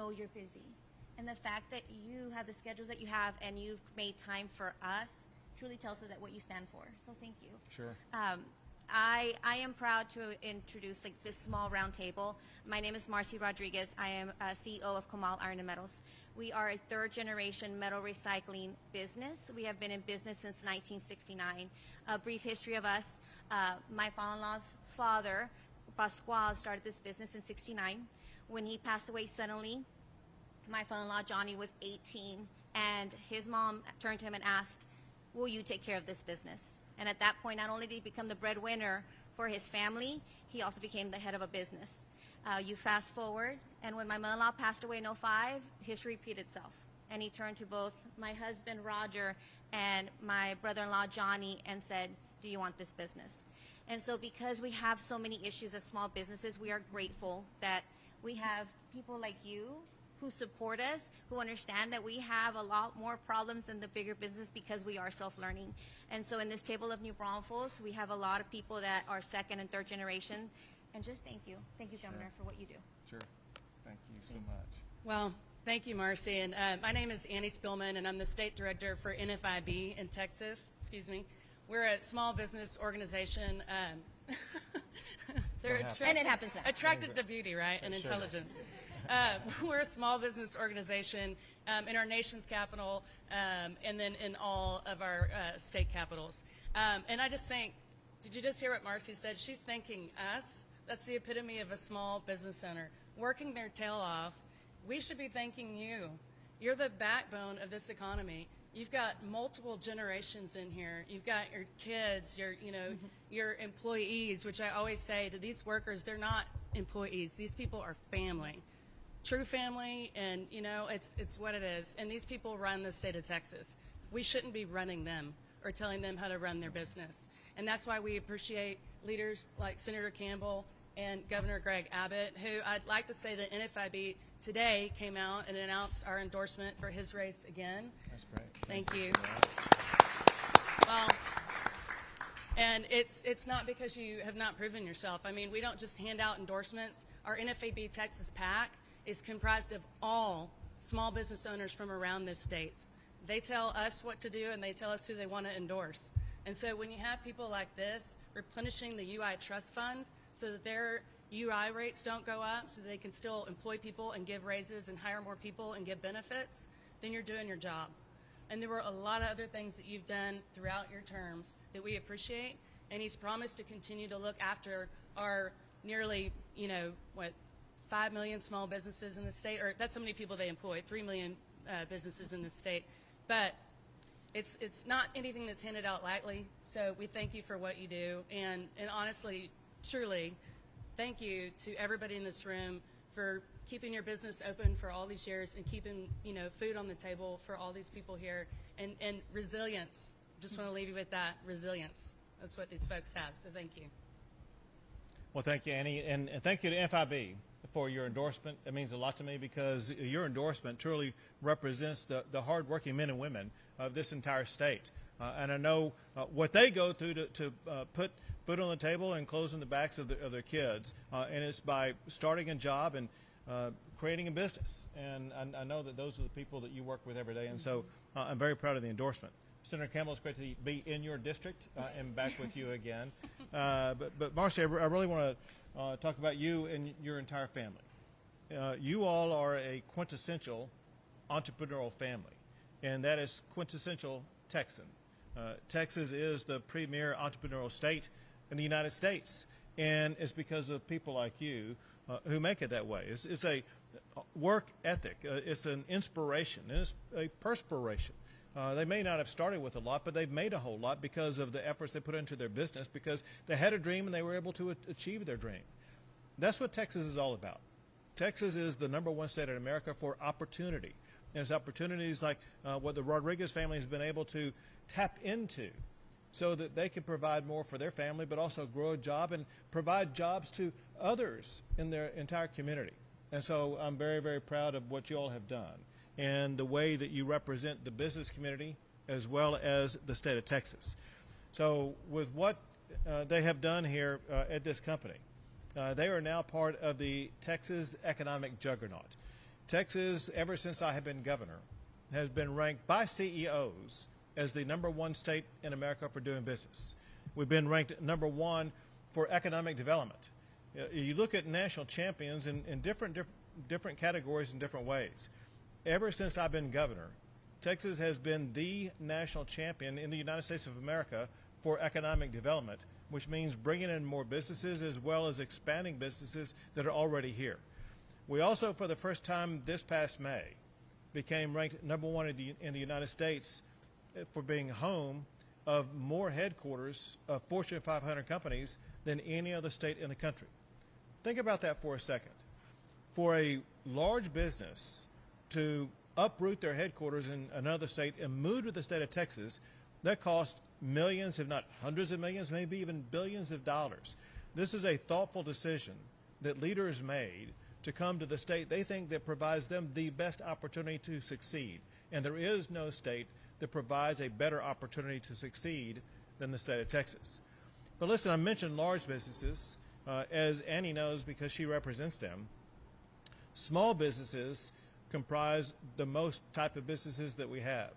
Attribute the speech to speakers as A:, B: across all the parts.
A: know you're busy. And the fact that you have the schedules that you have and you've made time for us truly tells us that what you stand for. So thank you.
B: Sure.
A: I am proud to introduce this small round table. My name is Marcy Rodriguez. I am CEO of Comal Iron and Metals. We are a third generation metal recycling business. We have been in business since 1969. A brief history of us. My father-in-law's father, Pascual, started this business in 69. When he passed away suddenly, my father-in-law, Johnny, was 18, and his mom turned to him and asked, will you take care of this business? And at that point, not only did he become the breadwinner for his family, he also became the head of a business. You fast forward, and when my mother-in-law passed away in '05, history repeated itself. And he turned to both my husband, Roger, and my brother-in-law, Johnny, and said, do you want this business? And so because we have so many issues as small businesses, we are grateful that we have people like you who support us, who understand that we have a lot more problems than the bigger business because we are self-learning. And so in this table of New Braunfels, we have a lot of people that are second and third generation. And just thank you. Thank you, Governor, for what you do.
B: Sure. Thank you so much.
C: Well, thank you, Marcy. And my name is Annie Spillman, and I'm the state director for NFIB in Texas. Excuse me. We're a small business organization. They're
A: And it happens now.
C: attracted to beauty, right, and intelligence. We're a small business organization in our nation's capital and then in all of our state capitals. And I just think, did you just hear what Marcy said? She's thanking us. That's the epitome of a small business owner, working their tail off. We should be thanking you. You're the backbone of this economy. You've got multiple generations in here. You've got your kids, your employees, which I always say to these workers, they're not employees. These people are family. True family, and it's what it is. And these people run the state of Texas. We shouldn't be running them or telling them how to run their business. And that's why we appreciate leaders like Senator Campbell and Governor Greg Abbott, who I'd like to say that NFIB today came out and announced our endorsement for his race again.
B: That's great.
C: Thank you. Well, and it's not because you have not proven yourself. I mean, we don't just hand out endorsements. Our NFIB Texas PAC is comprised of all small business owners from around this state. They tell us what to do, and they tell us who they want to endorse. And so when you have people like this replenishing the UI Trust Fund so that their UI rates don't go up, so they can still employ people and give raises and hire more people and give benefits, then you're doing your job. And there were a lot of other things that you've done throughout your terms that we appreciate, and he's promised to continue to look after our nearly, 5 million small businesses in the state, or that's how many people they employ, 3 million businesses in the state. But it's not anything that's handed out lightly, so we thank you for what you do. And honestly, truly, thank you to everybody in this room for keeping your business open for all these years and keeping, food on the table for all these people here. And resilience. Just want to leave you with that, resilience. That's what these folks have, so thank you.
B: Well, thank you, Annie, and thank you to FIB for your endorsement. It means a lot to me because your endorsement truly represents the hardworking men and women of this entire state. And I know what they go through to put food on the table and closing the backs of their kids. And it's by starting a job and creating a business. And I know that those are the people that you work with every day. And so I'm very proud of the endorsement. Senator Campbell, it's great to be in your district and back with you again. But Marcy, I really want to talk about you and your entire family. You all are a quintessential entrepreneurial family, and that is quintessential Texan. Texas is the premier entrepreneurial state in the United States, and it's because of people like you who make it that way. It's a work ethic. It's an inspiration. It's a perspiration. They may not have started with a lot, but they've made a whole lot because of the efforts they put into their business, because they had a dream and they were able to achieve their dream. That's what Texas is all about. Texas is the #1 state in America for opportunity. And it's opportunities like what the Rodriguez family has been able to tap into so that they can provide more for their family, but also grow a job and provide jobs to others in their entire community. And so I'm very, very proud of what you all have done and the way that you represent the business community as well as the state of Texas. So with what they have done here at this company, they are now part of the Texas economic juggernaut. Texas, ever since I have been governor, has been ranked by CEOs as the #1 state in America for doing business. We've been ranked #1 for economic development. You look at national champions in different categories in different ways. Ever since I've been governor, Texas has been the national champion in the United States of America for economic development, which means bringing in more businesses as well as expanding businesses that are already here. We also, for the first time this past May, became ranked #1 in the United States for being home of more headquarters of Fortune 500 companies than any other state in the country. Think about that for a second. For a large business to uproot their headquarters in another state and move to the state of Texas, that costs millions, if not hundreds of millions, maybe even billions of dollars. This is a thoughtful decision that leaders made to come to the state they think that provides them the best opportunity to succeed. And there is no state that provides a better opportunity to succeed than the state of Texas. But listen, I mentioned large businesses, as Annie knows because she represents them. Small businesses comprise the most type of businesses that we have.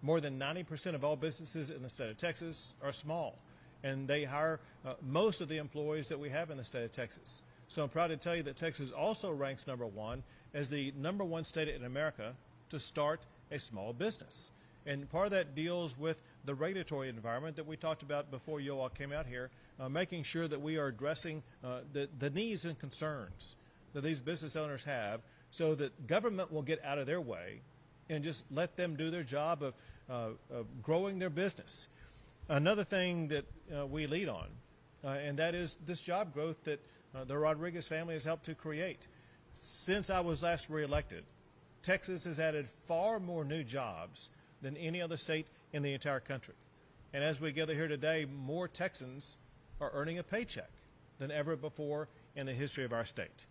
B: More than 90% of all businesses in the state of Texas are small, and they hire most of the employees that we have in the state of Texas. So I'm proud to tell you that Texas also ranks #1 as the #1 state in America to start a small business. And part of that deals with the regulatory environment that we talked about before you all came out here, making sure that we are addressing the needs and concerns that these business owners have so that government will get out of their way and just let them do their job of growing their business. Another thing that we lead on, and that is this job growth that the Rodriguez family has helped to create. Since I was last reelected, Texas has added far more new jobs than any other state in the entire country. And as we gather here today, more Texans are earning a paycheck than ever before in the history of our state.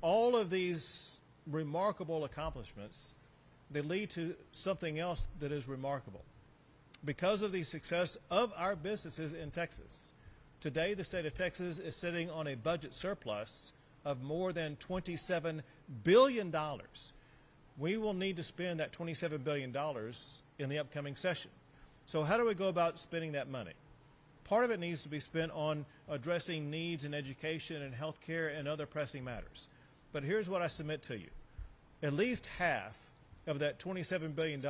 B: All of these remarkable accomplishments, they lead to something else that is remarkable. Because of the success of our businesses in Texas, today the state of Texas is sitting on a budget surplus of more than $27 billion. We will need to spend that $27 billion in the upcoming session. So how do we go about spending that money? Part of it needs to be spent on addressing needs in education and health care and other pressing matters. But here's what I submit to you. At least half of that $27 billion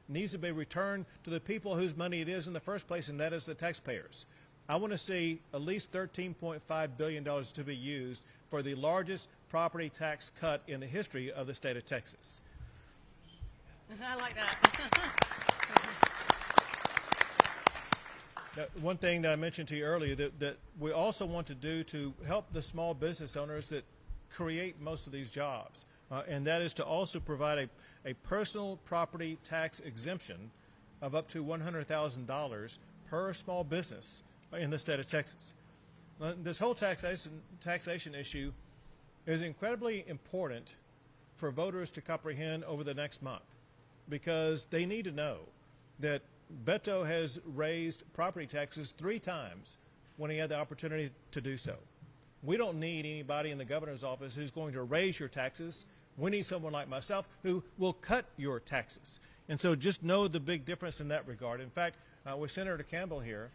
B: needs to be returned to the people whose money it is in the first place, and that is the taxpayers. I want to see at least $13.5 billion to be used for the largest property tax cut in the history of the state of Texas.
C: I like that.
B: Now, one thing that I mentioned to you earlier that we also want to do to help the small business owners that create most of these jobs, and that is to also provide a personal property tax exemption of up to $100,000 per small business in the state of Texas. This whole taxation issue is incredibly important for voters to comprehend over the next month, because they need to know that Beto has raised property taxes 3 times when he had the opportunity to do so. We don't need anybody in the governor's office who's going to raise your taxes. We need someone like myself who will cut your taxes. And so just know the big difference in that regard. In fact, with Senator Campbell here,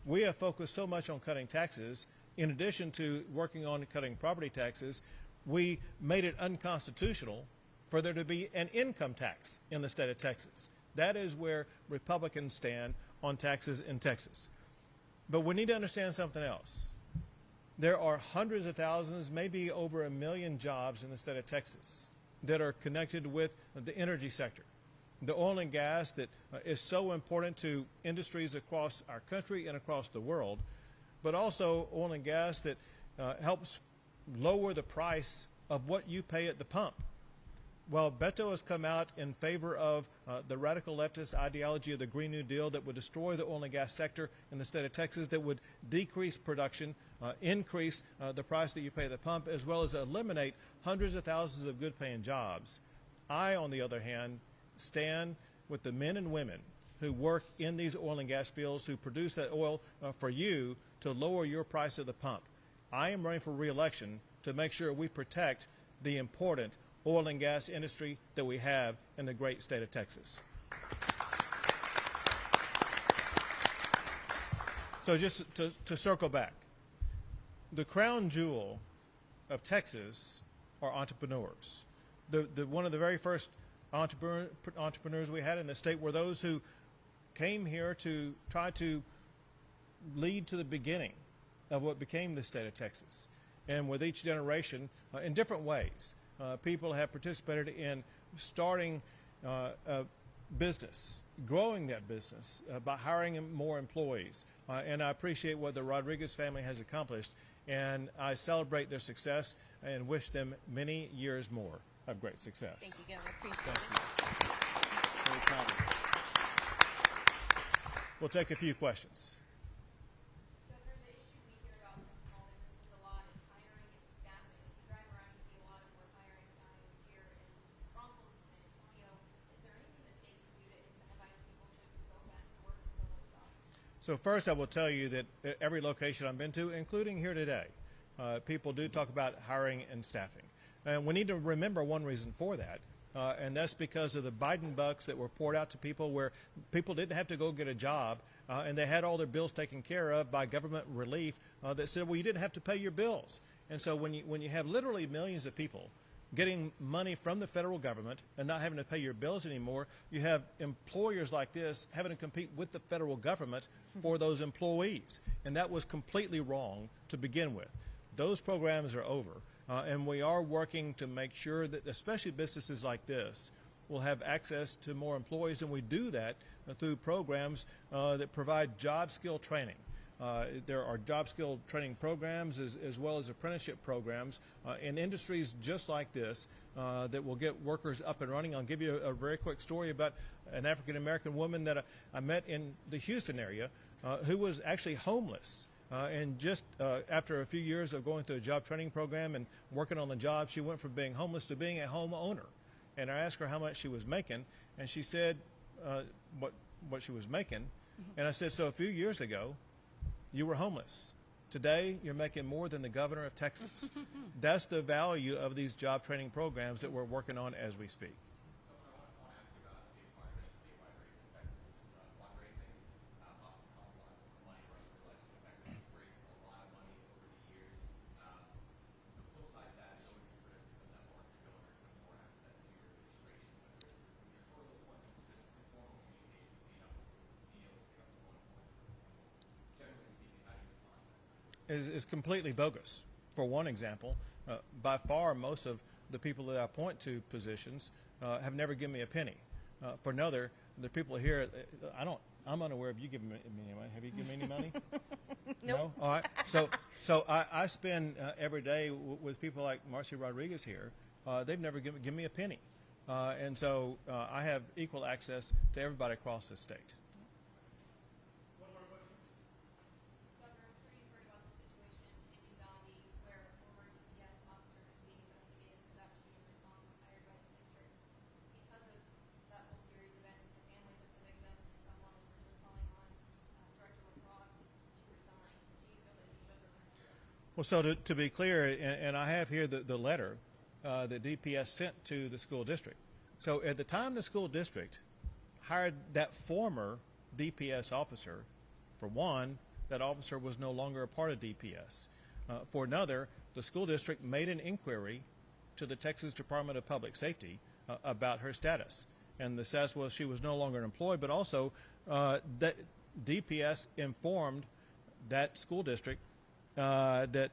B: we have focused so much on cutting taxes. In addition to working on cutting property taxes, we made it unconstitutional for there to be an income tax in the state of Texas. That is where Republicans stand on taxes in Texas. But we need to understand something else. There are hundreds of thousands, maybe over 1 million jobs in the state of Texas that are connected with the energy sector, the oil and gas that is so important to industries across our country and across the world, but also oil and gas that helps lower the price of what you pay at the pump. Well, Beto has come out in favor of the radical leftist ideology of the Green New Deal that would destroy the oil and gas sector in the state of Texas, that would decrease production, increase the price that you pay at the pump, as well as eliminate hundreds of thousands of good-paying jobs. I, on the other hand, stand with the men and women who work in these oil and gas fields, who produce that oil for you to lower your price at the pump. I am running for re-election to make sure we protect the important oil and gas industry that we have in the great state of Texas. So just to circle back, the crown jewel of Texas are entrepreneurs. One of the very first entrepreneurs we had in the state were those who came here to try to lead to the beginning of what became the state of Texas. And with each generation, in different ways, people have participated in starting a business, growing that business by hiring more employees. And I appreciate what the Rodriguez family has accomplished, and I celebrate their success and wish them many years more of great success.
A: Thank you, Governor. Appreciate
B: Thank
A: it.
B: you. Very proud of you. We'll take a few questions.
D: Governor, the issue we hear about from small businesses a lot is hiring and staffing. If you drive around, you see a lot of more hiring signs here in Braunfels and San Antonio. Is there anything the state can do to incentivize people to go back to work and fill those jobs?
B: So first, I will tell you that every location I've been to, including here today, people do talk about hiring and staffing. And we need to remember one reason for that, and that's because of the Biden bucks that were poured out to people where people didn't have to go get a job, and they had all their bills taken care of by government relief that said, well, you didn't have to pay your bills. And so when you have literally millions of people getting money from the federal government and not having to pay your bills anymore, you have employers like this having to compete with the federal government for those employees. And that was completely wrong to begin with. Those programs are over. And we are working to make sure that especially businesses like this will have access to more employees, and we do that through programs that provide job skill training. There are job skill training programs as well as apprenticeship programs in industries just like this that will get workers up and running. I'll give you a very quick story about an African-American woman that I met in the Houston area who was actually homeless. And just after a few years of going through a job training program and working on the job, she went from being homeless to being a homeowner. And I asked her how much she was making, and she said what she was making. Mm-hmm. And I said, so a few years ago, you were homeless. Today, you're making more than the governor of Texas. That's the value of these job training programs that we're working on as we speak. Is completely bogus. For one example, by far most of the people that I point to positions have never given me a penny. For another, the people here, I'm unaware of you giving me any money. Have you given me any money?
A: Nope.
B: No? All right. So I spend every day with people like Marcy Rodriguez here. They've never given me a penny. And so I have equal access to everybody across the state. Well, so to be clear, and I have here the letter that DPS sent to the school district. So at the time the school district hired that former DPS officer, for one, that officer was no longer a part of DPS. For another, the school district made an inquiry to the Texas Department of Public Safety about her status. And the status was she was no longer employed, but also that DPS informed that school district that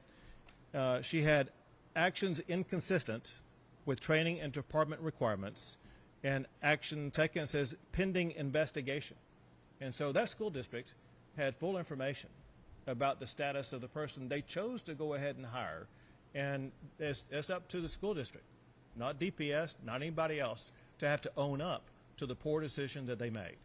B: she had actions inconsistent with training and department requirements, and action taken says pending investigation. And so that school district had full information about the status of the person they chose to go ahead and hire, and it's up to the school district, not DPS, not anybody else, to have to own up to the poor decision that they made.